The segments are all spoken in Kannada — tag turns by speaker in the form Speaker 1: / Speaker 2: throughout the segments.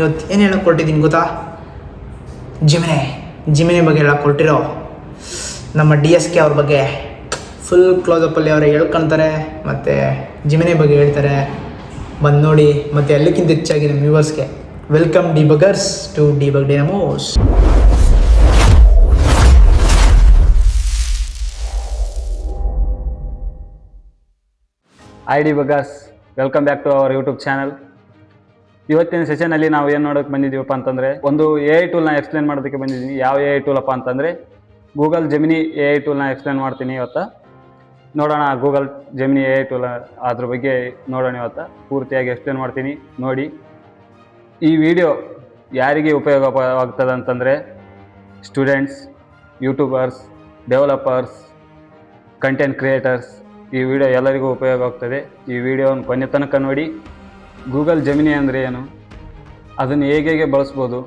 Speaker 1: ಇವತ್ತು ಏನು ಹೇಳಕ್ಕೆ ಕೊಟ್ಟಿದ್ದೀನಿ ಗೊತ್ತಾ? ಜಿಮಿನಿ ಬಗ್ಗೆ ಹೇಳಕ್ಕೆ ಕೊಟ್ಟಿರೋ ನಮ್ಮ DSK ಅವ್ರ ಬಗ್ಗೆ ಫುಲ್ ಕ್ಲೋಸಪ್ಪಲ್ಲಿ ಅವರೇ ಹೇಳ್ಕೊಳ್ತಾರೆ ಮತ್ತು ಜಿಮಿನಿ ಬಗ್ಗೆ ಹೇಳ್ತಾರೆ. ಬಂದು ನೋಡಿ. ಮತ್ತು ಎಲ್ಲಕ್ಕಿಂತ ಹೆಚ್ಚಾಗಿ ನಮ್ಮ ವ್ಯೂವರ್ಸ್ಗೆ welcome debuggers to debug demos.
Speaker 2: Hi debuggers, welcome back to our YouTube channel. ಇವತ್ತಿನ ಸೆಷನಲ್ಲಿ ನಾವು ಏನು ನೋಡೋಕೆ ಬಂದಿದ್ದೀವಪ್ಪ ಅಂತಂದರೆ, ಒಂದು AI ಟೂಲ್ನ ಎಕ್ಸ್ಪ್ಲೇನ್ ಮಾಡೋದಕ್ಕೆ ಬಂದಿದ್ದೀನಿ. ಯಾವ AI ಟೂಲಪ್ಪ ಅಂತಂದರೆ ಗೂಗಲ್ ಜೆಮಿನಿ AI ಟೂಲ್ನ ಎಕ್ಸ್ಪ್ಲೇನ್ ಮಾಡ್ತೀನಿ ಇವತ್ತು. ನೋಡೋಣ ಗೂಗಲ್ ಜೆಮಿನಿ AI ಟೂಲ್ ಅದ್ರ ಬಗ್ಗೆ ನೋಡೋಣ ಇವತ್ತು. ಪೂರ್ತಿಯಾಗಿ ಎಕ್ಸ್ಪ್ಲೇನ್ ಮಾಡ್ತೀನಿ, ನೋಡಿ. ಈ ವಿಡಿಯೋ ಯಾರಿಗೆ ಉಪಯೋಗವಾಗ್ತದೆ ಅಂತಂದರೆ students, YouTubers, developers, content creators. ಈ ವಿಡಿಯೋ ಎಲ್ಲರಿಗೂ ಉಪಯೋಗ ಆಗ್ತದೆ. ಈ ವಿಡಿಯೋನ ಕೊನೆ ತನಕ ನೋಡಿ. ಗೂಗಲ್ ಜೆಮಿನಿ ಅಂದರೆ ಏನು, ಅದನ್ನು ಹೇಗೆ ಬಳಸ್ಬೋದು,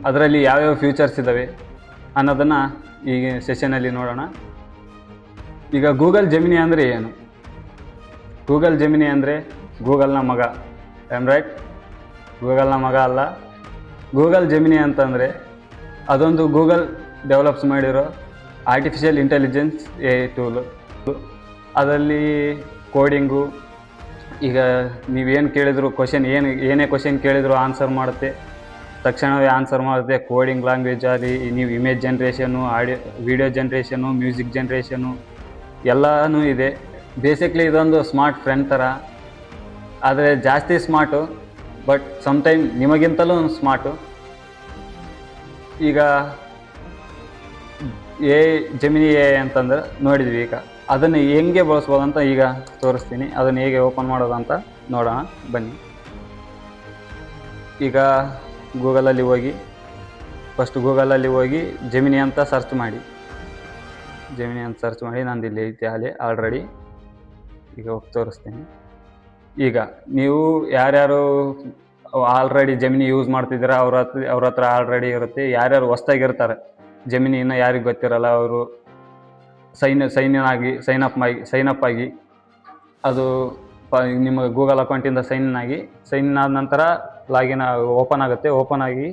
Speaker 2: ಅದರಲ್ಲಿ ಯಾವ್ಯಾವ ಫ್ಯೂಚರ್ಸ್ ಇದ್ದಾವೆ ಅನ್ನೋದನ್ನು ಈ ಸೆಷನಲ್ಲಿ ನೋಡೋಣ. ಈಗ ಗೂಗಲ್ ಜೆಮಿನಿ ಅಂದರೆ ಏನು? ಗೂಗಲ್ ಜೆಮಿನಿ ಅಂದರೆ ಗೂಗಲ್ನ ಮಗ. ರೈಟ್? ಗೂಗಲ್ನ ಮಗ ಅಲ್ಲ. ಗೂಗಲ್ ಜೆಮಿನಿ ಅಂತಂದರೆ ಅದೊಂದು ಗೂಗಲ್ ಡೆವಲಪ್ಸ್ ಮಾಡಿರೋ ಆರ್ಟಿಫಿಷಿಯಲ್ ಇಂಟೆಲಿಜೆನ್ಸ್ AI ಟೂಲು. ಅದರಲ್ಲಿ ಕೋಡಿಂಗು, ಈಗ ನೀವೇನು ಕೇಳಿದ್ರು ಏನೇ ಕ್ವಶನ್ ಕೇಳಿದ್ರು ಆನ್ಸರ್ ಮಾಡುತ್ತೆ, ತಕ್ಷಣವೇ ಆನ್ಸರ್ ಮಾಡುತ್ತೆ. ಕೋಡಿಂಗ್ ಲ್ಯಾಂಗ್ವೇಜಲ್ಲಿ ನೀವು image generation, video generation, music generation ಎಲ್ಲನೂ ಇದೆ. ಬೇಸಿಕ್ಲಿ ಇದೊಂದು ಸ್ಮಾರ್ಟ್ ಫ್ರೆಂಡ್ ಥರ, ಆದರೆ ಜಾಸ್ತಿ ಸ್ಮಾರ್ಟು, ಬಟ್ ಸಮ್ಟೈಮ್ ನಿಮಗಿಂತಲೂ ಸ್ಮಾರ್ಟು. ಈಗ ಜೆಮಿನಿ AI ಅಂತಂದ್ರೆ ನೋಡಿದ್ವಿ. ಈಗ ಅದನ್ನು ಹೆಂಗೆ ಬಳಸ್ಬೋದು ಅಂತ ಈಗ ತೋರಿಸ್ತೀನಿ. ಅದನ್ನು ಹೇಗೆ ಓಪನ್ ಮಾಡೋದು ಅಂತ ನೋಡೋಣ ಬನ್ನಿ. ಈಗ ಗೂಗಲಲ್ಲಿ ಹೋಗಿ, ಫಸ್ಟ್ ಗೂಗಲಲ್ಲಿ ಹೋಗಿ ಜೆಮಿನಿ ಅಂತ ಸರ್ಚ್ ಮಾಡಿ. ಜೆಮಿನಿ ಅಂತ ಸರ್ಚ್ ಮಾಡಿ, ನಂದು ಇಲ್ಲಿ ಐತೆ ಅಲ್ಲಿ ಆಲ್ರೆಡಿ. ಈಗ ಹೋಗಿ ತೋರಿಸ್ತೀನಿ. ಈಗ ನೀವು ಯಾರ್ಯಾರು ಆಲ್ರೆಡಿ ಜೆಮಿನಿ ಯೂಸ್ ಮಾಡ್ತಿದ್ದೀರಾ ಅವ್ರ ಹತ್ರ ಆಲ್ರೆಡಿ ಇರುತ್ತೆ. ಯಾರ್ಯಾರು ಹೊಸ್ದಾಗಿರ್ತಾರೆ ಜೆಮಿನಿ ಇನ್ನೂ ಯಾರಿಗೆ ಗೊತ್ತಿರಲ್ಲ, ಅವರು ಸೈನ್ ಅಪ್ ಆಗಿ ಅದು ನಿಮ್ಮ ಗೂಗಲ್ ಅಕೌಂಟಿಂದ ಸೈನ್ ಆದ ನಂತರ ಲಾಗಿನ್ ಓಪನ್ ಆಗುತ್ತೆ. ಓಪನ್ ಆಗಿ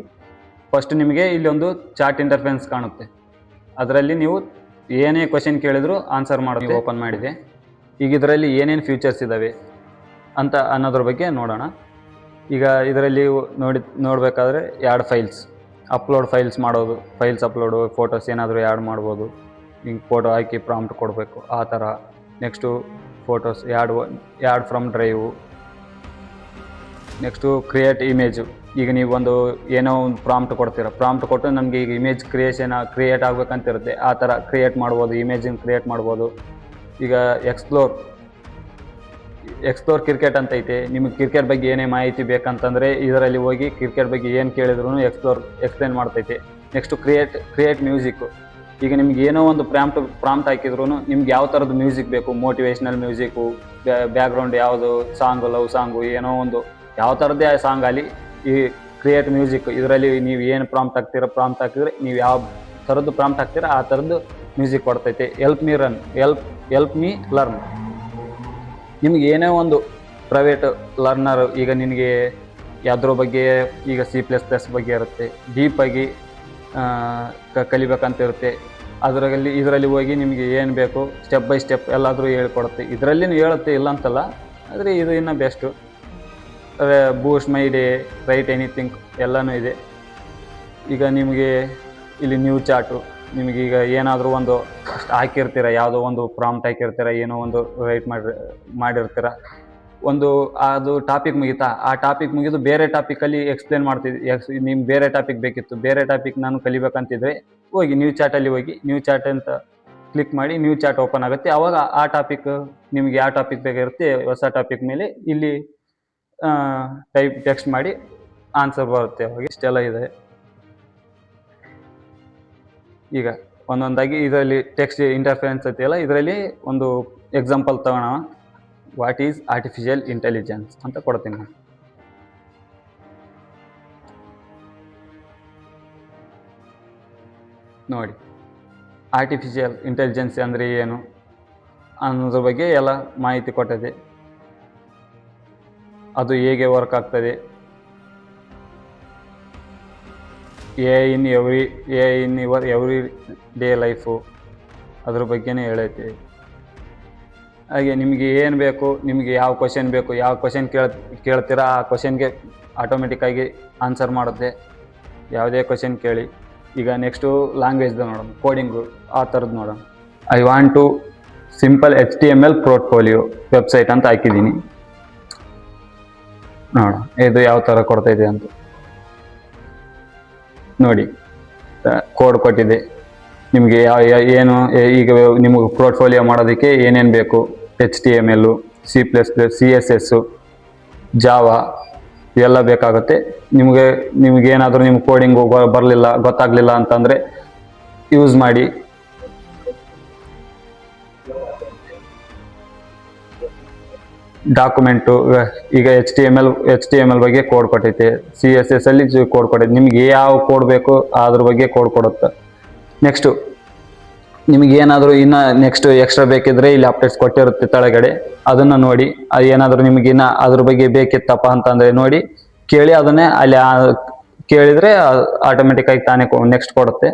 Speaker 2: ಫಸ್ಟ್ ನಿಮಗೆ ಇಲ್ಲೊಂದು ಚಾಟ್ ಇಂಟರ್ಫೇಸ್ ಕಾಣುತ್ತೆ. ಅದರಲ್ಲಿ ನೀವು ಏನೇ ಕ್ವಶನ್ ಕೇಳಿದ್ರು ಆನ್ಸರ್ ಮಾಡೋದು ಓಪನ್ ಮಾಡಿದೆ. ಈಗ ಇದರಲ್ಲಿ ಏನೇನು ಫ್ಯೂಚರ್ಸ್ ಇದ್ದಾವೆ ಅಂತ ಅನ್ನೋದ್ರ ಬಗ್ಗೆ ನೋಡೋಣ. ಈಗ ಇದರಲ್ಲಿ ನೋಡಬೇಕಾದ್ರೆ ಅಪ್ಲೋಡ್ ಫೈಲ್ಸ್ ಮಾಡೋದು, ಫೈಲ್ಸ್ ಅಪ್ಲೋಡು, ಫೋಟೋಸ್ ಏನಾದರೂ ಆ್ಯಡ್ ಮಾಡ್ಬೋದು. ಹಿಂಗೆ ಫೋಟೋ ಹಾಕಿ ಪ್ರಾಂಪ್ಟ್ ಕೊಡಬೇಕು, ಆ ಥರ. Next photos add from drive. Next create image. ಈಗ ನೀವು ಏನೋ ಒಂದು ಪ್ರಾಂಪ್ಟ್ ಕೊಡ್ತೀರ, ಪ್ರಾಂಪ್ಟ್ ಕೊಟ್ಟು ನಮಗೆ ಈಗ ಇಮೇಜ್ ಕ್ರಿಯೇಟ್ ಆಗಬೇಕಂತಿರುತ್ತೆ. ಆ ಥರ ಕ್ರಿಯೇಟ್ ಮಾಡ್ಬೋದು, ಇಮೇಜನ್ನು ಕ್ರಿಯೇಟ್ ಮಾಡ್ಬೋದು. ಈಗ ಎಕ್ಸ್ಪ್ಲೋರ್ ಕ್ರಿಕೆಟ್ ಅಂತ ಐತೆ. ನಿಮಗೆ ಕ್ರಿಕೆಟ್ ಬಗ್ಗೆ ಏನೇ ಮಾಹಿತಿ ಬೇಕಂತಂದರೆ ಇದರಲ್ಲಿ ಹೋಗಿ ಕ್ರಿಕೆಟ್ ಬಗ್ಗೆ ಏನು ಕೇಳಿದ್ರು ಎಕ್ಸ್ಪ್ಲೇನ್ ಮಾಡ್ತೈತೆ. Next create music. ಈಗ ನಿಮ್ಗೆ ಏನೋ ಒಂದು ಪ್ರಾಂಪ್ಟ್ ಹಾಕಿದ್ರು ನಿಮ್ಗೆ ಯಾವ ಥರದ್ದು ಮ್ಯೂಸಿಕ್ ಬೇಕು, ಮೋಟಿವೇಶ್ನಲ್ ಮ್ಯೂಸಿಕ್ಕು, ಬ್ಯಾಕ್ಗ್ರೌಂಡ್ ಯಾವುದು, ಸಾಂಗು, ಲವ್ ಸಾಂಗು, ಏನೋ ಒಂದು ಯಾವ ಥರದ್ದೇ ಸಾಂಗ್ ಆಗಲಿ, ಈ ಕ್ರಿಯೇಟ್ ಮ್ಯೂಸಿಕ್ ಇದರಲ್ಲಿ ನೀವು ಏನು ಪ್ರಾಂಪ್ಟ್ ಹಾಕಿದ್ರೆ ನೀವು ಯಾವ ಥರದ್ದು ಪ್ರಾಂಪ್ಟ್ ಹಾಕ್ತೀರ ಆ ಥರದ್ದು ಮ್ಯೂಸಿಕ್ ಕೊಡ್ತೈತೆ. Help me learn. ನಿಮ್ಗೆ ಏನೇ ಒಂದು ಪ್ರೈವೇಟ್ ಲರ್ನರ್, ಈಗ ನಿನಗೆ ಯಾವುದ್ರ ಬಗ್ಗೆ, ಈಗ C++ ಬಗ್ಗೆ ಇರುತ್ತೆ, ಡೀಪಾಗಿ ಕಲಿಬೇಕಂತ ಇರುತ್ತೆ. ಇದರಲ್ಲಿ ಹೋಗಿ ನಿಮಗೆ ಏನು ಬೇಕು ಸ್ಟೆಪ್ ಬೈ ಸ್ಟೆಪ್ ಎಲ್ಲಾದರೂ ಹೇಳ್ಕೊಡುತ್ತೆ. ಇದರಲ್ಲಿನೂ ಹೇಳುತ್ತೆ, ಇಲ್ಲ ಅಂತಲ್ಲ, ಆದರೆ ಇದು ಇನ್ನೂ best. Boost my day, right anything ಎಲ್ಲನೂ ಇದೆ. ಈಗ ನಿಮಗೆ ಇಲ್ಲಿ ನ್ಯೂ ಚಾಟು, ನಿಮಗೀಗ ಏನಾದರೂ ಒಂದು ಹಾಕಿರ್ತೀರ, ಯಾವುದೋ ಒಂದು ಪ್ರಾಂಪ್ಟ್ ಹಾಕಿರ್ತೀರ, ಏನೋ ಒಂದು ರೈಟ್ ಮಾಡಿರ್ತೀರ, ಅದು ಟಾಪಿಕ್ ಮುಗೀತಾ, ಆ ಟಾಪಿಕ್ ಮುಗಿದು ಬೇರೆ ಟಾಪಿಕಲ್ಲಿ ಎಕ್ಸ್ಪ್ಲೇನ್ ಮಾಡ್ತಿದ್ವಿ. ನಿಮ್ಗೆ ಬೇರೆ ಟಾಪಿಕ್ ಬೇಕಿತ್ತು, ಬೇರೆ ಟಾಪಿಕ್ ನಾನು ಕಲಿಬೇಕಂತಿದ್ರೆ ಹೋಗಿ ನ್ಯೂ ಚಾಟಲ್ಲಿ ಹೋಗಿ ನ್ಯೂ ಚಾಟ್ ಅಂತ ಕ್ಲಿಕ್ ಮಾಡಿ ನ್ಯೂ ಚಾಟ್ ಓಪನ್ ಆಗುತ್ತೆ. ಆವಾಗ ಆ ಟಾಪಿಕ್ ನಿಮ್ಗೆ ಯಾವ ಟಾಪಿಕ್ ಬೇಕಿರುತ್ತೆ ಹೊಸ ಟಾಪಿಕ್ ಮೇಲೆ ಇಲ್ಲಿ ಟೆಕ್ಸ್ಟ್ ಮಾಡಿ ಆನ್ಸರ್ ಬರುತ್ತೆ. ಅವಾಗ ಇಷ್ಟೆಲ್ಲ ಇದೆ. ಈಗ ಒಂದೊಂದಾಗಿ ಇದರಲ್ಲಿ ಟೆಕ್ಸ್ಟ್ ಇಂಟರ್ಫರೆನ್ಸ್ ಐತಿಯಲ್ಲ, ಇದರಲ್ಲಿ ಒಂದು ಎಕ್ಸಾಂಪಲ್ ತಗೋಣ. ವಾಟ್ ಈಸ್ ಆರ್ಟಿಫಿಷಿಯಲ್ ಇಂಟೆಲಿಜೆನ್ಸ್ ಅಂತ ಕೊಡ್ತೀನಿ ನಾನು. ನೋಡಿ, ಆರ್ಟಿಫಿಷಿಯಲ್ ಇಂಟೆಲಿಜೆನ್ಸ್ ಅಂದರೆ ಏನು ಅನ್ನೋದ್ರ ಬಗ್ಗೆ ಎಲ್ಲ ಮಾಹಿತಿ ಕೊಟ್ಟಿದೆ. ಅದು ಹೇಗೆ ವರ್ಕ್ ಆಗ್ತದೆ, A in your every day life ಅದ್ರ ಬಗ್ಗೆನೇ ಹೇಳೈತಿ. ಹಾಗೆ ನಿಮಗೆ ಏನು ಬೇಕು, ನಿಮಗೆ ಯಾವ ಕ್ವಶನ್ ಬೇಕು, ಯಾವ ಕ್ವಶನ್ ಕೇಳ್ತೀರಾ ಆ ಕ್ವಶನ್ಗೆ ಆಟೋಮೆಟಿಕ್ಕಾಗಿ ಆನ್ಸರ್ ಮಾಡುತ್ತೆ. ಯಾವುದೇ ಕ್ವಶನ್ ಕೇಳಿ. ಈಗ ನೆಕ್ಸ್ಟು ಲ್ಯಾಂಗ್ವೇಜ್ದು ನೋಡೋಣ, ಕೋಡಿಂಗು ಆ ಥರದ್ದು ನೋಡೋಣ. I want to simple HTML portfolio website ಅಂತ ಹಾಕಿದ್ದೀನಿ. ನೋಡೋಣ ಇದು ಯಾವ ಥರ ಕೊಡ್ತಾಯಿದೆ ಅಂತ ನೋಡಿ. ಕೋಡ್ ಕೊಟ್ಟಿದೆ ನಿಮಗೆ ಏನು. ಈಗ ನಿಮಗೆ ಪೋರ್ಟ್ಫೋಲಿಯೋ ಮಾಡೋದಕ್ಕೆ ಏನೇನು ಬೇಕು, HTML, C++, CSS, ಜಾವಾ ಇವೆಲ್ಲ ಬೇಕಾಗುತ್ತೆ. ನಿಮಗೇನಾದರೂ ನಿಮ್ಮ ಕೋಡಿಂಗು ಬರಲಿಲ್ಲ, ಗೊತ್ತಾಗಲಿಲ್ಲ ಅಂತಂದರೆ ಯೂಸ್ ಮಾಡಿ. ಡಾಕ್ಯುಮೆಂಟು ಈಗ HTML ಬಗ್ಗೆ ಕೋಡ್ ಕೊಟ್ಟೈತೆ, CSS ಅಲ್ಲಿ ಕೋಡ್ ಕೊಟ್ಟೈತೆ. ನಿಮ್ಗೆ ಯಾವ ಕೋಡ್ ಬೇಕು ಅದ್ರ ಬಗ್ಗೆ ಕೋಡ್ ಕೊಡುತ್ತೆ. ನೆಕ್ಸ್ಟು ನಿಮಗೇನಾದರೂ ಇನ್ನು ನೆಕ್ಸ್ಟ್ ಎಕ್ಸ್ಟ್ರಾ ಬೇಕಿದ್ರೆ ಇಲ್ಲಿ ಅಪ್ಡೇಟ್ಸ್ ಕೊಟ್ಟಿರುತ್ತೆ ತೆಳಗಡೆ, ಅದನ್ನು ನೋಡಿ. ಅದು ಏನಾದರೂ ನಿಮಗೆ ಇನ್ನು ಅದ್ರ ಬಗ್ಗೆ ಬೇಕಿತ್ತಪ್ಪ ಅಂತಂದರೆ ನೋಡಿ ಕೇಳಿ, ಅದನ್ನೇ ಅಲ್ಲಿ ಕೇಳಿದರೆ ಆಟೋಮೆಟಿಕ್ಕಾಗಿ ತಾನೇ ನೆಕ್ಸ್ಟ್ ಕೊಡುತ್ತೆ.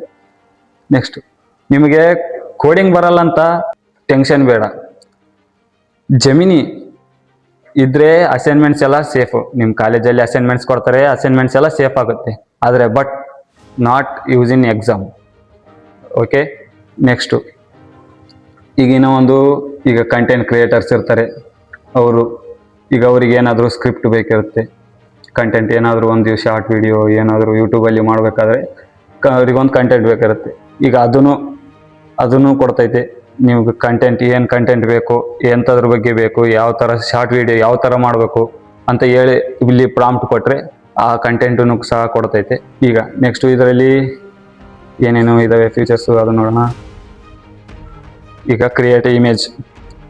Speaker 2: ನೆಕ್ಸ್ಟ್ ನಿಮಗೆ ಕೋಡಿಂಗ್ ಬರಲ್ಲ ಅಂತ ಟೆನ್ಷನ್ ಬೇಡ. ಜೆಮಿನಿ ಇದ್ರೆ ಅಸೈನ್ಮೆಂಟ್ಸ್ ಎಲ್ಲ ಸೇಫು. ನಿಮ್ಮ ಕಾಲೇಜಲ್ಲಿ ಅಸೈನ್ಮೆಂಟ್ಸ್ ಕೊಡ್ತಾರೆ, ಅಸೈನ್ಮೆಂಟ್ಸ್ ಎಲ್ಲ ಸೇಫ್ ಆಗುತ್ತೆ. ಆದರೆ but not use in exam. Okay. Next ಈಗ ಕಂಟೆಂಟ್ ಕ್ರಿಯೇಟರ್ಸ್ ಇರ್ತಾರೆ, ಈಗ ಅವ್ರಿಗೆ ಏನಾದರೂ ಸ್ಕ್ರಿಪ್ಟ್ ಬೇಕಿರುತ್ತೆ, ಕಂಟೆಂಟ್ ಏನಾದರೂ ಒಂದು ಶಾರ್ಟ್ ವಿಡಿಯೋ ಏನಾದರೂ ಯೂಟ್ಯೂಬಲ್ಲಿ ಮಾಡಬೇಕಾದ್ರೆ ಅವ್ರಿಗೊಂದು ಕಂಟೆಂಟ್ ಬೇಕಿರುತ್ತೆ. ಈಗ ಅದನ್ನು ಕೊಡ್ತೈತೆ. ನೀವು ಏನು ಕಂಟೆಂಟ್ ಬೇಕು, ಎಂಥದ್ರ ಬಗ್ಗೆ ಬೇಕು, ಯಾವ ಥರ ಶಾರ್ಟ್ ವಿಡಿಯೋ ಯಾವ ಥರ ಮಾಡಬೇಕು ಅಂತ ಹೇಳಿ ಇಲ್ಲಿ ಪ್ರಾಂಪ್ಟ್ ಕೊಟ್ಟರೆ ಆ ಕಂಟೆಂಟನ್ನು ಸಹ ಕೊಡ್ತೈತೆ. ಈಗ ನೆಕ್ಸ್ಟು ಇದರಲ್ಲಿ ಏನೇನು ಇದ್ದಾವೆ ಫೀಚರ್ಸು ಅದು ನೋಡೋಣ. ಈಗ ಕ್ರಿಯೇಟ್ ಇಮೇಜ್.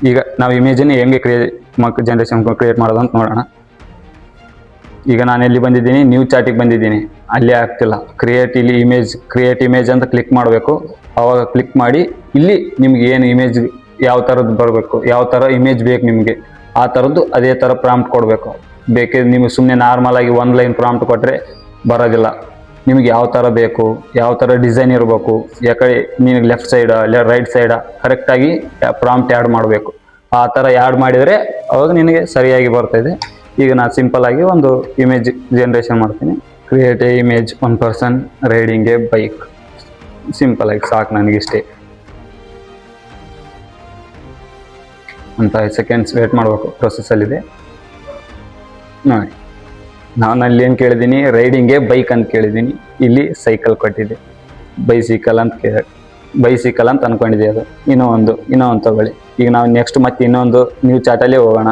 Speaker 2: ಈಗ ನಾವು ಇಮೇಜನ್ನು ಹೆಂಗೆ ಜನರೇಷನ್ ಕ್ರಿಯೇಟ್ ಮಾಡೋದು ಅಂತ ನೋಡೋಣ. ಈಗ ನಾನು ಎಲ್ಲಿ ಬಂದಿದ್ದೀನಿ, ನ್ಯೂ ಚಾಟಿಗೆ ಬಂದಿದ್ದೀನಿ, ಅಲ್ಲೇ ಆಗ್ತಿಲ್ಲ. ಕ್ರಿಯೇಟ್ ಇಮೇಜ್ ಅಂತ ಕ್ಲಿಕ್ ಮಾಡಬೇಕು. ಆವಾಗ ಕ್ಲಿಕ್ ಮಾಡಿ ಇಲ್ಲಿ ನಿಮ್ಗೆ ಏನು ಇಮೇಜ್ ಯಾವ ಥರದ್ದು ಬರಬೇಕು, ಯಾವ ಥರ ಇಮೇಜ್ ಬೇಕು ನಿಮಗೆ ಆ ಥರದ್ದು ಅದೇ ಥರ ಪ್ರಾಂಪ್ಟ್ ಕೊಡಬೇಕು. ಬೇಕಿದ್ರೆ ನಿಮಗೆ ಸುಮ್ಮನೆ ನಾರ್ಮಲಾಗಿ ಒಂದು ಲೈನ್ ಪ್ರಾಂಪ್ಟ್ ಕೊಟ್ಟರೆ ಬರೋದಿಲ್ಲ. ನಿಮಗೆ ಯಾವ ಥರ ಬೇಕು, ಯಾವ ಥರ ಡಿಸೈನ್ ಇರಬೇಕು, ಯಾಕಡೆ ನಿನಗೆ ಲೆಫ್ಟ್ ಸೈಡ ರೈಟ್ ಸೈಡ ಕರೆಕ್ಟಾಗಿ ಪ್ರಾಂಪ್ಟ್ ಆ್ಯಡ್ ಮಾಡಬೇಕು. ಆ ಥರ ಆ್ಯಡ್ ಮಾಡಿದರೆ ಅವಾಗ ನಿನಗೆ ಸರಿಯಾಗಿ ಬರ್ತಾಯಿದೆ. ಈಗ ನಾನು ಸಿಂಪಲ್ಲಾಗಿ ಒಂದು ಇಮೇಜ್ ಜನ್ರೇಷನ್ ಮಾಡ್ತೀನಿ. Create A image 1 person riding A bike. ಸಿಂಪಲಾಗಿ ಸಾಕು ನನಗಿಷ್ಟೇ. ಒಂದು 5 seconds ವೇಟ್ ಮಾಡಬೇಕು, ಪ್ರೊಸೆಸಲ್ಲಿದೆ ನೋಡಿ. ನಾನು ಅಲ್ಲಿ ಏನು ಕೇಳಿದ್ದೀನಿ, ರೈಡಿಂಗ್ಗೆ ಬೈಕ್ ಅಂತ ಕೇಳಿದ್ದೀನಿ. ಇಲ್ಲಿ ಸೈಕಲ್ ಕೊಟ್ಟಿದೆ, ಬೈಸಿಕಲ್ ಅಂತ ಅಂದ್ಕೊಂಡಿದೆ. ಅದು ಇನ್ನೂ ಒಂದು ತಗೊಳ್ಳಿ. ಈಗ ನಾವು ನೆಕ್ಸ್ಟ್ ಮತ್ತೆ ಇನ್ನೊಂದು ನ್ಯೂ ಚಾಟಲ್ಲೇ ಹೋಗೋಣ.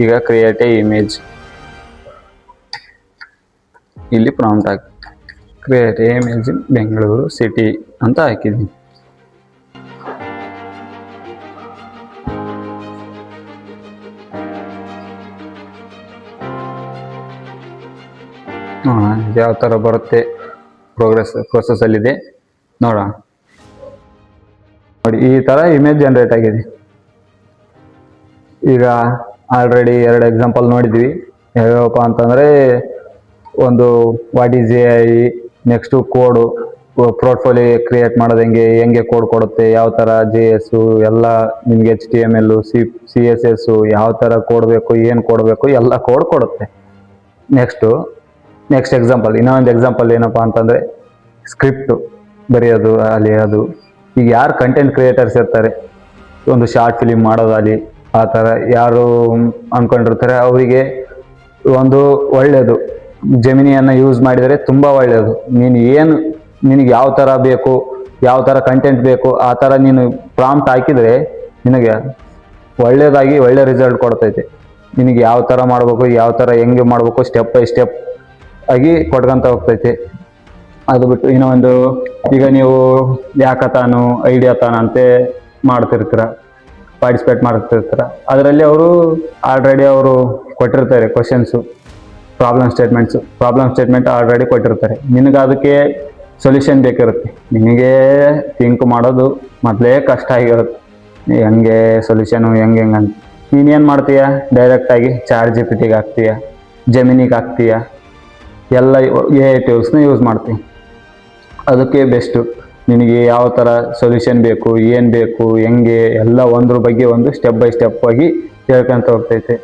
Speaker 2: ಈಗ ಕ್ರಿಯೇಟ್ ಎ ಇಮೇಜ್, ಇಲ್ಲಿ prompt hockey create A image Bengaluru city ಅಂತ ಹಾಕಿದ್ದೀನಿ. ಯಾವ ಥರ ಬರುತ್ತೆ ಪ್ರೊಸೆಸಲ್ಲಿದೆ ನೋಡೋಣ. ನೋಡಿ ಈ ಥರ ಇಮೇಜ್ ಜನರೇಟ್ ಆಗಿದೆ. ಈಗ ಆಲ್ರೆಡಿ 2 ಎಕ್ಸಾಂಪಲ್ ನೋಡಿದ್ವಿ. ಯಾವ್ಯಾವಪ್ಪ ಅಂತಂದರೆ ಒಂದು what is AI, next code, portfolio create ಮಾಡೋದು ಹೆಂಗೆ ಕೋಡ್ ಕೊಡುತ್ತೆ, ಯಾವ ಥರ JS ಎಲ್ಲ ನಿಮಗೆ HTML, CSS ಯಾವ ಥರ ಕೋಡ್ ಬೇಕು, ಏನು ಕೊಡಬೇಕು ಎಲ್ಲ ಕೋಡ್ ಕೊಡುತ್ತೆ. ನೆಕ್ಸ್ಟ್ ಎಕ್ಸಾಂಪಲ್, ಇನ್ನೊಂದು ಎಕ್ಸಾಂಪಲ್ ಏನಪ್ಪ ಅಂತಂದರೆ ಸ್ಕ್ರಿಪ್ಟು ಬರೆಯೋದು ಅಲ್ಲಿ. ಅದು ಈಗ ಯಾರು ಕಂಟೆಂಟ್ ಕ್ರಿಯೇಟರ್ಸ್ ಇರ್ತಾರೆ, ಒಂದು ಶಾರ್ಟ್ ಫಿಲಿಮ್ ಮಾಡೋದಾಗಲಿ ಆ ಥರ ಯಾರು ಅಂದ್ಕೊಂಡಿರ್ತಾರೆ ಅವರಿಗೆ ಒಂದು ಒಳ್ಳೆಯದು ಜೆಮಿನಿಯನ್ನು ಯೂಸ್ ಮಾಡಿದರೆ ತುಂಬ ಒಳ್ಳೆಯದು. ನಿನಗೆ ಯಾವ ಥರ ಬೇಕು, ಯಾವ ಥರ ಕಂಟೆಂಟ್ ಬೇಕು ಆ ಥರ ನೀನು ಪ್ರಾಂಪ್ಟ್ ಹಾಕಿದರೆ ನಿನಗೆ ಒಳ್ಳೆ ರಿಸಲ್ಟ್ ಕೊಡ್ತೈತೆ. ನಿನಗೆ ಯಾವ ಥರ ಮಾಡಬೇಕು, ಯಾವ ಥರ ಹೆಂಗೆ ಮಾಡಬೇಕು ಸ್ಟೆಪ್ ಬೈ ಸ್ಟೆಪ್ ಆಗಿ ಕೊಟ್ಕೊಂತ ಹೋಗ್ತೈತೆ. ಅದು ಬಿಟ್ಟು ಇನ್ನೊಂದು, ಈಗ ನೀವು ಯಾಕತಾನು ಐಡಿಯಾತಾನ ಅಂತೆ ಪಾರ್ಟಿಸಿಪೇಟ್ ಮಾಡ್ತಿರ್ತೀರ. ಅದರಲ್ಲಿ ಆಲ್ರೆಡಿ ಅವರು ಕೊಟ್ಟಿರ್ತಾರೆ ಕ್ವಶನ್ಸು, ಪ್ರಾಬ್ಲಮ್ ಸ್ಟೇಟ್ಮೆಂಟ್ ಆಲ್ರೆಡಿ ಕೊಟ್ಟಿರ್ತಾರೆ. ನಿನಗೆ ಅದಕ್ಕೆ ಸೊಲ್ಯೂಷನ್ ಬೇಕಿರುತ್ತೆ. ನಿನಗೆ ಥಿಂಕ್ ಮಾಡೋದು ಮೊದಲೇ ಕಷ್ಟ ಆಗಿರುತ್ತೆ, ಹೆಂಗೆ ಸೊಲ್ಯೂಷನು ಹೆಂಗೆ ಅಂತ. ನೀನೇನು ಮಾಡ್ತೀಯ, ಡೈರೆಕ್ಟಾಗಿ ಚಾಟ್ GPT ಹಾಕ್ತೀಯ, ಜೆಮಿನಿಗೆ ಹಾಕ್ತೀಯ, ಎಲ್ಲ ಎ ಐ ಟೂಲ್ಸ್ನ ಯೂಸ್ ಮಾಡ್ತೀವಿ. ಅದಕ್ಕೆ ಬೆಸ್ಟು. ನಿನಗೆ ಯಾವ ಥರ ಸೊಲ್ಯೂಷನ್ ಬೇಕು, ಏನು ಬೇಕು, ಹೆಂಗೆ ಎಲ್ಲ ಒಂದ್ರ ಬಗ್ಗೆ ಒಂದು ಸ್ಟೆಪ್ ಬೈ ಸ್ಟೆಪ್ ಆಗಿ ಹೇಳ್ಕೊಂತ ಹೋಗ್ತೈತೆ.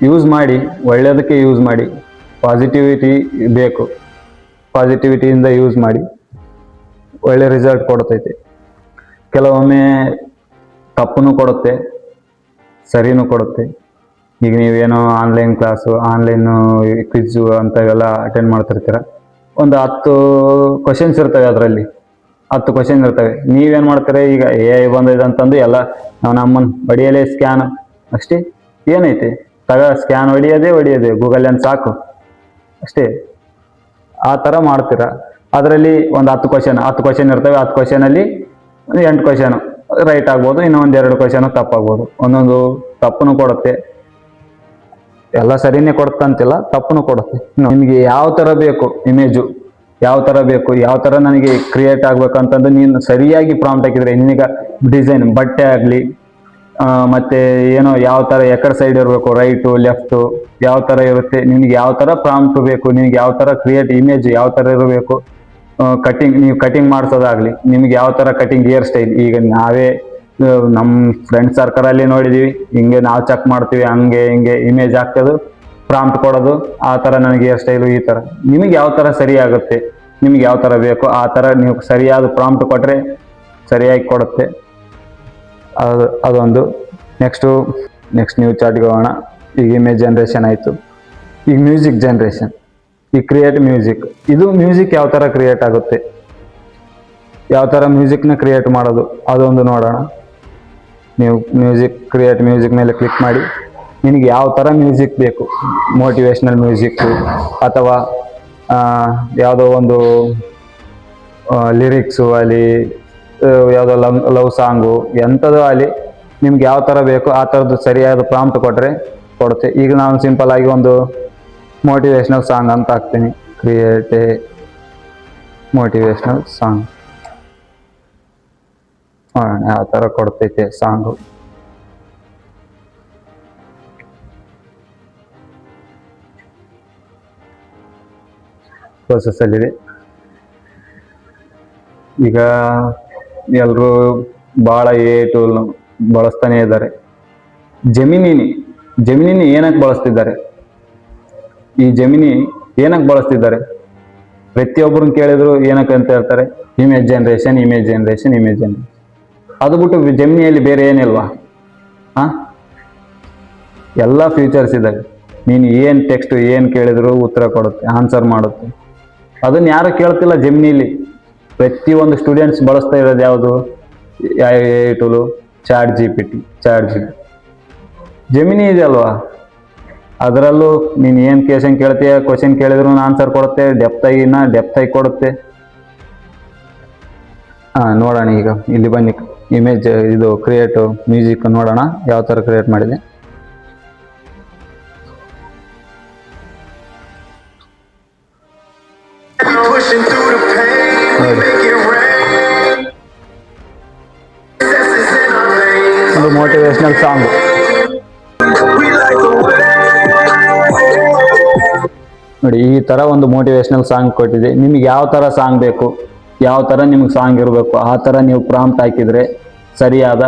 Speaker 2: ಯೂಸ್ ಮಾಡಿ, ಒಳ್ಳೆಯದಕ್ಕೆ ಯೂಸ್ ಮಾಡಿ. ಪಾಸಿಟಿವಿಟಿ ಬೇಕು, ಪಾಸಿಟಿವಿಟಿಯಿಂದ ಯೂಸ್ ಮಾಡಿ, ಒಳ್ಳೆ ರಿಸಲ್ಟ್ ಕೊಡ್ತೈತೆ. ಕೆಲವೊಮ್ಮೆ ತಪ್ಪು ಕೊಡುತ್ತೆ, ಸರಿನೂ ಕೊಡುತ್ತೆ. ಈಗ ನೀವೇನೋ ಆನ್ಲೈನ್ ಕ್ಲಾಸು, ಆನ್ಲೈನು ಕ್ವಿಜ್ಜು ಅಂಥವೆಲ್ಲ ಅಟೆಂಡ್ ಮಾಡ್ತಿರ್ತೀರ. ಒಂದು 10 ಕ್ವಶನ್ಸ್ ಇರ್ತವೆ, ಅದರಲ್ಲಿ 10 ಕ್ವಶನ್ ಇರ್ತವೆ. ನೀವೇನು ಮಾಡ್ತೀರ, ಈಗ ಎ ಐ ಬಂದಿದೆ ಅಂತಂದು ಎಲ್ಲ ನಾವು ನಮ್ಮನ್ನು ಹೊಡಿಯಲೇ ಸ್ಕ್ಯಾನ್ ಅಷ್ಟೇ. ಏನೈತೆ ಸ್ಕ್ಯಾನ್ ಹೊಡಿಯೋದೇ ಗೂಗಲ್ ಅಂತ ಸಾಕು ಅಷ್ಟೇ. ಆ ಥರ ಮಾಡ್ತೀರ. ಅದರಲ್ಲಿ ಒಂದು 10 ಕ್ವಶನ್ ಇರ್ತವೆ. 10 ಕ್ವಶನಲ್ಲಿ 8 ಕ್ವಶನ್ ರೈಟ್ ಆಗ್ಬೋದು, ಇನ್ನೂ ಒಂದು 2 ಕ್ವಶನ್ ತಪ್ಪಾಗ್ಬೋದು. ಒಂದೊಂದು ತಪ್ಪು ಕೊಡುತ್ತೆ, ಎಲ್ಲ ಸರಿನೇ ಕೊಡುತ್ತಂತಿಲ್ಲ, ತಪ್ಪು ಕೊಡುತ್ತೆ. ನಿಮಗೆ ಯಾವ ಥರ ಬೇಕು ಇಮೇಜು, ಯಾವ ಥರ ಬೇಕು, ಯಾವ ಥರ ನನಗೆ ಕ್ರಿಯೇಟ್ ಆಗ್ಬೇಕಂತಂದು ನೀನು ಸರಿಯಾಗಿ ಪ್ರಾಂಪ್ಟ್ ಹಾಕಿದರೆ, ನಿನಗೆ ಡಿಸೈನ್ ಬಟ್ಟೆ ಆಗಲಿ, ಮತ್ತು ಏನೋ ಯಾವ ಥರ ಎಕಡೆ ಸೈಡ್ ಇರಬೇಕು, ರೈಟು ಲೆಫ್ಟು ಯಾವ ಥರ ಇರುತ್ತೆ, ನಿನಗೆ ಯಾವ ಥರ ಪ್ರಾಂಪ್ಟ್ ಬೇಕು, ನಿನಗೆ ಯಾವ ಥರ ಕ್ರಿಯೇಟ್ ಇಮೇಜ್ ಯಾವ ಥರ ಇರಬೇಕು, ನೀವು ಕಟಿಂಗ್ ಮಾಡಿಸೋದಾಗಲಿ, ನಿಮ್ಗೆ ಯಾವ ಥರ ಕಟಿಂಗ್ ಹೇರ್ ಸ್ಟೈಲ್. ಈಗ ನಾವೇ ನಮ್ಮ ಫ್ರೆಂಡ್ ಸರ್ಕಲಲ್ಲಿ ನೋಡಿದ್ದೀವಿ, ಹಿಂಗೆ ನಾವು ಚೆಕ್ ಮಾಡ್ತೀವಿ, ಹಂಗೆ ಹಿಂಗೆ ಇಮೇಜ್ ಹಾಕೋದು, ಪ್ರಾಂಪ್ಟ್ ಕೊಡೋದು, ಆ ಥರ ನನಗೆ ಹೇರ್ ಸ್ಟೈಲು ಈ ಥರ. ನಿಮಗೆ ಯಾವ ಥರ ಸರಿ ಆಗುತ್ತೆ, ನಿಮ್ಗೆ ಯಾವ ಥರ ಬೇಕು ಆ ಥರ ನೀವು ಸರಿಯಾದ ಪ್ರಾಂಪ್ಟ್ ಕೊಟ್ಟರೆ ಸರಿಯಾಗಿ ಕೊಡುತ್ತೆ. ಅದೊಂದು. ನೆಕ್ಸ್ಟ್ ನ್ಯೂ ಚಾರ್ಟ್ಗೆ ಹೋಗೋಣ. ಈಗ ಇಮೇಜ್ ಜನ್ರೇಷನ್ ಆಯಿತು. ಈಗ ಮ್ಯೂಸಿಕ್ ಜನ್ರೇಷನ್, ಈ ಕ್ರಿಯೇಟ್ ಮ್ಯೂಸಿಕ್. ಇದು ಮ್ಯೂಸಿಕ್ ಯಾವ ಥರ ಕ್ರಿಯೇಟ್ ಆಗುತ್ತೆ, ಯಾವ ಥರ ಮ್ಯೂಸಿಕ್ನ ಕ್ರಿಯೇಟ್ ಮಾಡೋದು ಅದೊಂದು ನೋಡೋಣ. ನೀವು ಮ್ಯೂಸಿಕ್ ಮೇಲೆ ಕ್ಲಿಕ್ ಮಾಡಿ, ನಿನಗೆ ಯಾವ ಥರ ಮ್ಯೂಸಿಕ್ ಬೇಕು, ಮೋಟಿವೇಶ್ನಲ್ ಮ್ಯೂಸಿಕ್ಕು ಅಥವಾ ಯಾವುದೋ ಒಂದು ಲಿರಿಕ್ಸು ಅಲ್ಲಿ, ಯಾವುದೋ ಲವ್ ಸಾಂಗು, ಎಂಥದೋ ಅಲ್ಲಿ ನಿಮ್ಗೆ ಯಾವ ಥರ ಬೇಕು ಆ ಥರದ್ದು ಸರಿಯಾದ ಪ್ರಾಂಪ್ಟ್ ಕೊಟ್ಟರೆ ಕೊಡುತ್ತೆ. ಈಗ ನಾನು ಸಿಂಪಲ್ ಆಗಿ ಒಂದು ಮೋಟಿವೇಶ್ನಲ್ ಸಾಂಗ್ ಅಂತ ಹಾಕ್ತೀನಿ. ಕ್ರಿಯೇಟ್ ಎ ಮೋಟಿವೇಶ್ನಲ್ ಸಾಂಗ್, ನೋಡೋಣ ಯಾವ ಥರ ಕೊಡ್ತೈತೆ ಸಾಂಗು. ಪ್ರೋಸೆಸ್ಸಲ್ಲಿದೆ. ಈಗ ಎಲ್ಲರೂ ಭಾಳ ಎ ಐ ಟೂಲ್ ಬಳಸ್ತಾನೆ ಇದ್ದಾರೆ. ಜೆಮಿನಿನಿ ಏನಕ್ಕೆ ಬಳಸ್ತಿದ್ದಾರೆ, ಈ ಜೆಮಿನಿ ಏನಕ್ಕೆ ಬಳಸ್ತಿದ್ದಾರೆ? ಪ್ರತಿಯೊಬ್ಬರನ್ನ ಕೇಳಿದ್ರು ಏನಕ್ಕೆ ಅಂತ ಹೇಳ್ತಾರೆ, ಇಮೇಜ್ ಜನ್ರೇಷನ್. ಅದು ಬಿಟ್ಟು ಜೆಮಿನಿಯಲ್ಲಿ ಬೇರೆ ಏನಿಲ್ವಾ? ಎಲ್ಲ ಫೀಚರ್ಸ್ ಇದ್ದಾವೆ. ನೀನು ಏನು ಟೆಕ್ಸ್ಟ್ ಏನು ಕೇಳಿದ್ರು ಉತ್ತರ ಕೊಡುತ್ತೆ, ಆನ್ಸರ್ ಮಾಡುತ್ತೆ. ಅದನ್ನ ಯಾರು ಕೇಳ್ತಿಲ್ಲ ಜೆಮಿನಿಲಿ. ಪ್ರತಿಯೊಂದು ಸ್ಟೂಡೆಂಟ್ಸ್ ಬಳಸ್ತಾ ಇರೋದು ಯಾವುದು, A I tool, chat G P T. Gemini ಇದೆ ಅಲ್ವಾ, ಅದರಲ್ಲೂ ನೀನು ಏನು ಕ್ವಶನ್ ಕೇಳಿದ್ರು ಆನ್ಸರ್ ಕೊಡುತ್ತೆ, ಡೆಪ್ತಾಗಿ ಕೊಡುತ್ತೆ. ನೋಡೋಣ. ಈಗ ಇಲ್ಲಿ ಬನ್ನಿ, ಇಮೇಜ್ ಇದು ಕ್ರಿಯೇಟ್ ಮ್ಯೂಸಿಕ್ ನೋಡೋಣ ಯಾವ ಥರ ಕ್ರಿಯೇಟ್ ಮಾಡಿದೆ. ಒಂದು ಮೋಟಿವೇಶ್ನಲ್ ಸಾಂಗು. ನೋಡಿ, ಈ ಥರ ಒಂದು ಮೋಟಿವೇಶ್ನಲ್ ಸಾಂಗ್ ಕೊಟ್ಟಿದೆ. ನಿಮಗೆ ಯಾವ ಥರ ಸಾಂಗ್ ಬೇಕು, ಯಾವ ಥರ ನಿಮ್ಗೆ ಸಾಂಗ್ ಇರಬೇಕು ಆ ಥರ ನೀವು ಪ್ರಾಂಪ್ಟ್ ಹಾಕಿದರೆ ಸರಿಯಾದ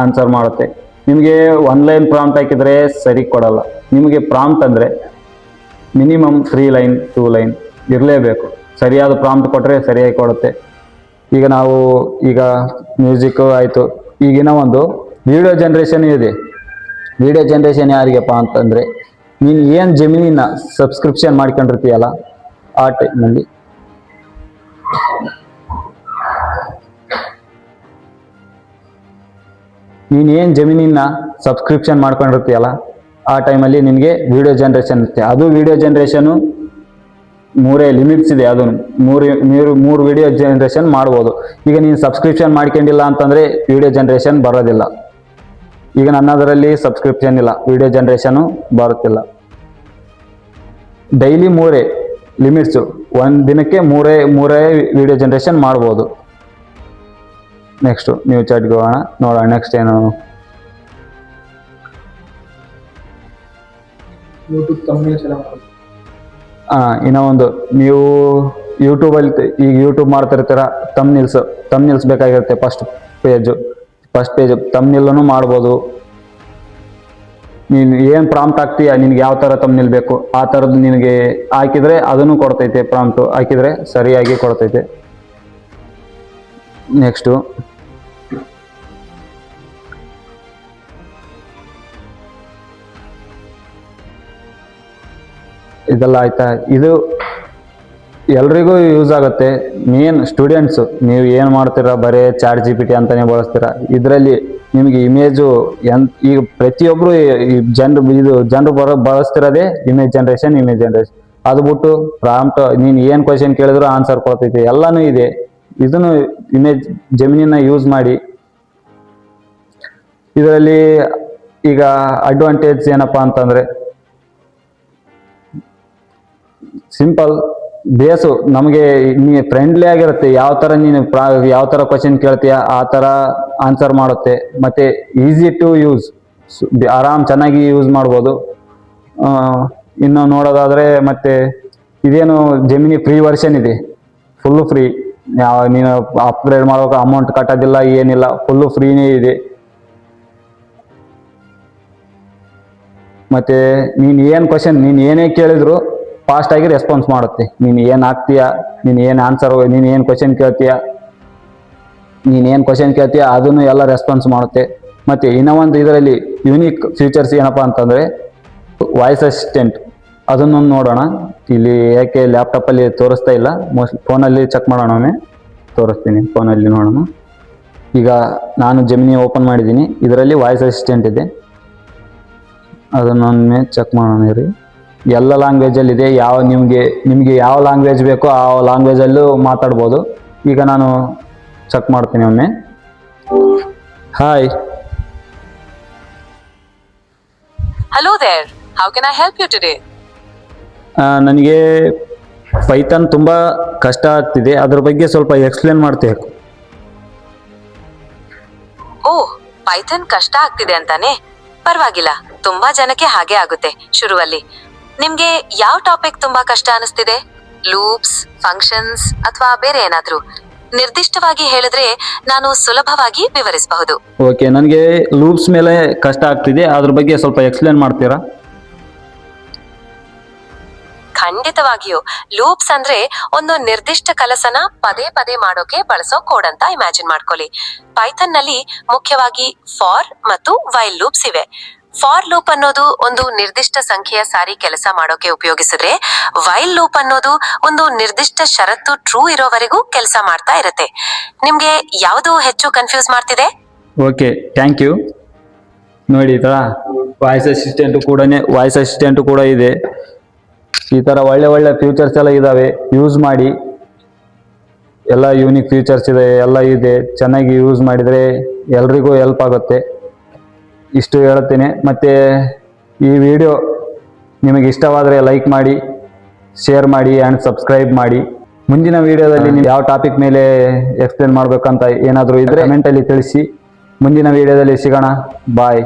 Speaker 2: ಆನ್ಸರ್ ಮಾಡುತ್ತೆ. ನಿಮಗೆ 1 ಲೈನ್ ಪ್ರಾಂಪ್ಟ್ ಹಾಕಿದರೆ ಸರಿ ಕೊಡಲ್ಲ. ನಿಮಗೆ ಪ್ರಾಂಪ್ಟ್ ಅಂದರೆ ಮಿನಿಮಮ್ 3 ಲೈನ್ 2 ಲೈನ್ ಇರಲೇಬೇಕು. ಸರಿಯಾದ ಪ್ರಾಂಪ್ಟ್ ಕೊಟ್ಟರೆ ಸರಿಯಾಗಿ ಕೊಡುತ್ತೆ. ಈಗ ಮ್ಯೂಸಿಕ್ಕು ಆಯಿತು. ಈಗಿನ ಒಂದು ವಿಡಿಯೋ ಜನ್ರೇಷನ್ ಇದೆ. ವಿಡಿಯೋ ಜನ್ರೇಷನ್ ಯಾರಿಗಪ್ಪ ಅಂತಂದರೆ, ನೀನು ಏನು ಜೆಮಿನಿನ ಸಬ್ಸ್ಕ್ರಿಪ್ಷನ್ ಮಾಡ್ಕೊಂಡಿರ್ತೀಯಲ್ಲ ಆ ಟೈಮ್ನಲ್ಲಿ ಆ ಟೈಮಲ್ಲಿ ನಿನಗೆ ವಿಡಿಯೋ ಜನ್ರೇಷನ್ ಇರುತ್ತೆ. ಅದು ವಿಡಿಯೋ ಜನ್ರೇಷನು 3 ಲಿಮಿಟ್ಸ್ ಇದೆ. ಅದು ಮೂರು ವಿಡಿಯೋ ಜನ್ರೇಷನ್ ಮಾಡ್ಬೋದು. ಈಗ ನೀನು ಸಬ್ಸ್ಕ್ರಿಪ್ಷನ್ ಮಾಡ್ಕೊಂಡಿಲ್ಲ ಅಂತಂದರೆ ವಿಡಿಯೋ ಜನ್ರೇಷನ್ ಬರೋದಿಲ್ಲ. ಈಗ ನನ್ನದರಲ್ಲಿ ಸಬ್ಸ್ಕ್ರಿಪ್ಷನ್ ಇಲ್ಲ, ವಿಡಿಯೋ ಜನ್ರೇಷನು ಬರುತ್ತಿಲ್ಲ. ಡೈಲಿ 3 ಲಿಮಿಟ್ಸು, ಒಂದು ದಿನಕ್ಕೆ ಮೂರೇ ವಿಡಿಯೋ ಜನ್ರೇಷನ್ ಮಾಡ್ಬೋದು. ನೆಕ್ಸ್ಟು ನ್ಯೂ ಚಾಟ್ಗೆ ಹೋಗೋಣ, ನೋಡೋಣ ನೆಕ್ಸ್ಟ್ ಏನು.
Speaker 1: ಯೂಟ್ಯೂಬ್ ತಮ್ಮನೇಲ್ ಸೆಲೆಕ್ಟ್ ಮಾಡಿ.
Speaker 2: ಇನ್ನೂ ಒಂದು, ನೀವು ಯೂಟ್ಯೂಬಲ್ಲಿ ಈಗ ಯೂಟ್ಯೂಬ್ ಮಾಡ್ತಿರ್ತೀರ, ತಮ್ನಿಲ್ಸ್ ಬೇಕಾಗಿರುತ್ತೆ. ಫಸ್ಟ್ ಪೇಜ್ ತಮ್ನಿಲ್ಲೂ ಮಾಡ್ಬೋದು. ನೀನು ಏನು ಪ್ರಾಂಪ್ಟ್ ಹಾಕ್ತೀಯ, ನಿನ್ಗೆ ಯಾವ ಥರ ತಮ್ನಿಲ್ ಬೇಕು ಆ ಥರದ್ದು ನಿನಗೆ ಹಾಕಿದರೆ ಅದನ್ನು ಕೊಡ್ತೈತೆ. ಪ್ರಾಂಪ್ಟು ಹಾಕಿದರೆ ಸರಿಯಾಗಿ ಕೊಡ್ತೈತೆ. ನೆಕ್ಸ್ಟು ಇದೆಲ್ಲ ಆಯ್ತಾ. ಇದು ಎಲ್ರಿಗೂ ಯೂಸ್ ಆಗುತ್ತೆ. ಮೇನ್ ಸ್ಟೂಡೆಂಟ್ಸು, ನೀವು ಏನು ಮಾಡ್ತೀರಾ, ಬರೀ ChatGPT ಅಂತಾನೆ ಬಳಸ್ತೀರಾ. ಇದರಲ್ಲಿ ನಿಮಗೆ ಇಮೇಜು ಈಗ ಪ್ರತಿಯೊಬ್ಬರು ಜನರು ಬಳಸ್ತಿರೋದೇ ಇಮೇಜ್ ಜನ್ರೇಷನ್. ಅದು ಬಿಟ್ಟು ಪ್ರಾಂಪ್ಟ್ ನೀನು ಏನು ಕ್ವಶನ್ ಕೇಳಿದ್ರು ಆನ್ಸರ್ ಕೊಡ್ತೈತಿ, ಎಲ್ಲನೂ ಇದೆ. ಇದನ್ನು ಇಮೇಜ್ ಜೆಮಿನಿನ ಯೂಸ್ ಮಾಡಿ. ಇದರಲ್ಲಿ ಈಗ ಅಡ್ವಾಂಟೇಜ್ ಏನಪ್ಪಾ ಅಂತಂದ್ರೆ, ಸಿಂಪಲ್ ಬೇಸು ನಮಗೆ ಫ್ರೆಂಡ್ಲಿ ಆಗಿರುತ್ತೆ. ಯಾವ ಥರ ಕ್ವಶನ್ ಕೇಳ್ತೀಯ ಆ ಥರ ಆನ್ಸರ್ ಮಾಡುತ್ತೆ. ಮತ್ತೆ ಈಸಿ ಟು ಯೂಸ್, ಚೆನ್ನಾಗಿ ಯೂಸ್ ಮಾಡ್ಬೋದು. ಇನ್ನು ನೋಡೋದಾದ್ರೆ ಮತ್ತೆ ಇದೇನು ಜೆಮಿನಿ ಫ್ರೀ ವರ್ಷನ್ ಇದೆ, ಫುಲ್ಲು ಫ್ರೀ. ನೀನು ಅಪ್ಗ್ರೇಡ್ ಮಾಡೋಕೆ ಅಮೌಂಟ್ ಕಟ್ಟೋದಿಲ್ಲ, ಏನಿಲ್ಲ, ಫುಲ್ಲು ಫ್ರೀನೇ ಇದೆ. ಮತ್ತೆ ನೀನು ಏನೇ ಕೇಳಿದ್ರು ಫಾಸ್ಟ್ ಆಗಿ ರೆಸ್ಪಾನ್ಸ್ ಮಾಡುತ್ತೆ. ನೀನು ಏನು ಹಾಕ್ತೀಯಾ, ನೀನು ಏನು ಕ್ವಶನ್ ಕೇಳ್ತೀಯಾ ಅದನ್ನು ಎಲ್ಲ ರೆಸ್ಪಾನ್ಸ್ ಮಾಡುತ್ತೆ. ಮತ್ತೆ ಇನ್ನೂ ಒಂದು ಇದರಲ್ಲಿ ಯೂನಿಕ್ ಫೀಚರ್ಸ್ ಏನಪ್ಪಾ ಅಂತಂದ್ರೆ ವಾಯ್ಸ್ ಅಸಿಸ್ಟೆಂಟ್. ಅದನ್ನು ನೋಡೋಣ. ಇಲ್ಲಿ ಯಾಕೆ ಲ್ಯಾಪ್ಟಾಪಲ್ಲಿ ತೋರಿಸ್ತಾ ಇಲ್ಲ, ಫೋನಲ್ಲಿ ಚೆಕ್ ಮಾಡೋಣ. ತೋರಿಸ್ತೀನಿ, ಫೋನಲ್ಲಿ ನೋಡೋಣ. ಈಗ ನಾನು ಜೆಮಿನಿ ಓಪನ್ ಮಾಡಿದ್ದೀನಿ. ಇದರಲ್ಲಿ ವಾಯ್ಸ್ ಅಸಿಸ್ಟೆಂಟ್ ಇದೆ, ಅದನ್ನೊಮ್ಮೆ ಚೆಕ್ ಮಾಡೋಣ ರೀ. ಎಲ್ಲ ಲ್ಯಾಂಗ್ವೇಜಲ್ಲಿದೆ. ನಿಮಗೆ ಯಾವ ಲ್ಯಾಂಗ್ವೇಜ್ ಬೇಕೋ ಆ ಲ್ಯಾಂಗ್ವೇಜಲ್ಲೂ ಮಾತಾಡ್ಬೋದು. ಈಗ ನಾನು ಚೆಕ್ ಮಾಡ್ತೀನಿ ಒಮ್ಮೆ. Hi.
Speaker 3: Hello there. How can I help you today?
Speaker 2: ನನಗೆ ಪೈಥಾನ್ ತುಂಬ ಕಷ್ಟ ಆಗ್ತಿದೆ, ಅದ್ರ ಬಗ್ಗೆ ಸ್ವಲ್ಪ ಎಕ್ಸ್ಪ್ಲೇನ್ ಮಾಡ್ತೀಯ?
Speaker 3: ಓಹ್, ಪೈಥಾನ್ ಕಷ್ಟ ಆಗ್ತಿದೆ ಅಂತಾನೆ? ಪರವಾಗಿಲ್ಲ, ತುಂಬಾ ಜನಕ್ಕೆ ಹಾಗೆ ಆಗುತ್ತೆ ಶುರುವಲ್ಲಿ. ನಿಮ್ಗೆ ಯಾವ ಟಾಪಿಕ್ ತುಂಬಾ ಕಷ್ಟ ಅನಿಸ್ತಿದೆ? ಲೂಪ್ಸ್, ಫಂಕ್ಷನ್ಸ್ ಅಥವಾ ಬೇರೆ ಏನಾದ್ರೂ? ನಿರ್ದಿಷ್ಟವಾಗಿ ಹೇಳಿದ್ರೆ ನಾನು ಸುಲಭವಾಗಿ ವಿವರಿಸಬಹುದು.
Speaker 2: ಓಕೆ, ನನಗೆ ಲೂಪ್ಸ್ ಮೇಲೆ ಕಷ್ಟ ಆಗ್ತಿದೆ, ಅದ್ರ ಬಗ್ಗೆ ಸ್ವಲ್ಪ ಎಕ್ಸ್ಪ್ಲೇನ್ ಮಾಡ್ತೀರಾ?
Speaker 3: ಖಂಡಿತವಾಗಿಯೂ. ಲೂಪ್ಸ್ ಅಂದ್ರೆ ಒಂದು ನಿರ್ದಿಷ್ಟ ಕೆಲಸನ ಪದೇ ಪದೇ ಮಾಡೋಕೆ ಬಳಸೋ ಕೋಡ್ ಅಂತ ಇಮ್ಯಾಜಿನ್ ಮಾಡ್ಕೊಳ್ಳಿ. ಪೈಥಾನ್ ನಲ್ಲಿ ಮುಖ್ಯವಾಗಿ ಫಾರ್ ಮತ್ತು ವೈಲ್ ಲೂಪ್ಸ್ ಇವೆ. ಫಾರ್ ಲೂಪ್ ಅನ್ನೋದು ಒಂದು ನಿರ್ದಿಷ್ಟ ಸಂಖ್ಯೆಯ ಸಾರಿ ಕೆಲಸ ಮಾಡೋಕೆ ಉಪಯೋಗಿಸಿದ್ರೆ, ವೈಲ್ ಲೂಪ್ ಅನ್ನೋದು ಒಂದು ನಿರ್ದಿಷ್ಟ ಷರತ್ತು ಟ್ರೂ ಇರೋವರೆಗೂ ಕೆಲಸ ಮಾಡ್ತಾ ಇರುತ್ತೆ. ನಿಮ್ಗೆ ಯಾವುದು ಹೆಚ್ಚು ಕನ್ಫ್ಯೂಸ್ ಮಾಡ್ತಿದೆ?
Speaker 2: Okay, thank you. ನೋಡಿದ್ರಾ, ವಾಯ್ಸ್ ಅಸಿಸ್ಟೆಂಟು ಕೂಡ ಇದೆ. ಈ ಥರ ಒಳ್ಳೆ ಫ್ಯೂಚರ್ಸ್ ಎಲ್ಲ ಇದ್ದಾವೆ, ಯೂಸ್ ಮಾಡಿ. ಎಲ್ಲ ಯೂನಿಕ್ ಫೀಚರ್ಸ್ ಇದೆ, ಚೆನ್ನಾಗಿ ಯೂಸ್ ಮಾಡಿದರೆ ಎಲ್ರಿಗೂ ಹೆಲ್ಪ್ ಆಗುತ್ತೆ. ಇಷ್ಟು ಹೇಳುತ್ತೇನೆ. ಮತ್ತು ಈ ವಿಡಿಯೋ ನಿಮಗೆ ಇಷ್ಟವಾದರೆ ಲೈಕ್ ಮಾಡಿ, ಶೇರ್ ಮಾಡಿ ಆ್ಯಂಡ್ ಸಬ್ಸ್ಕ್ರೈಬ್ ಮಾಡಿ. ಮುಂದಿನ ವಿಡಿಯೋದಲ್ಲಿ ನೀವು ಯಾವ ಟಾಪಿಕ್ ಮೇಲೆ ಎಕ್ಸ್ಪ್ಲೇನ್ ಮಾಡಬೇಕಂತ ಏನಾದರೂ ಇದ್ದರೆ ಕಮೆಂಟಲ್ಲಿ ತಿಳಿಸಿ. ಮುಂದಿನ ವಿಡಿಯೋದಲ್ಲಿ ಸಿಗೋಣ. ಬಾಯ್.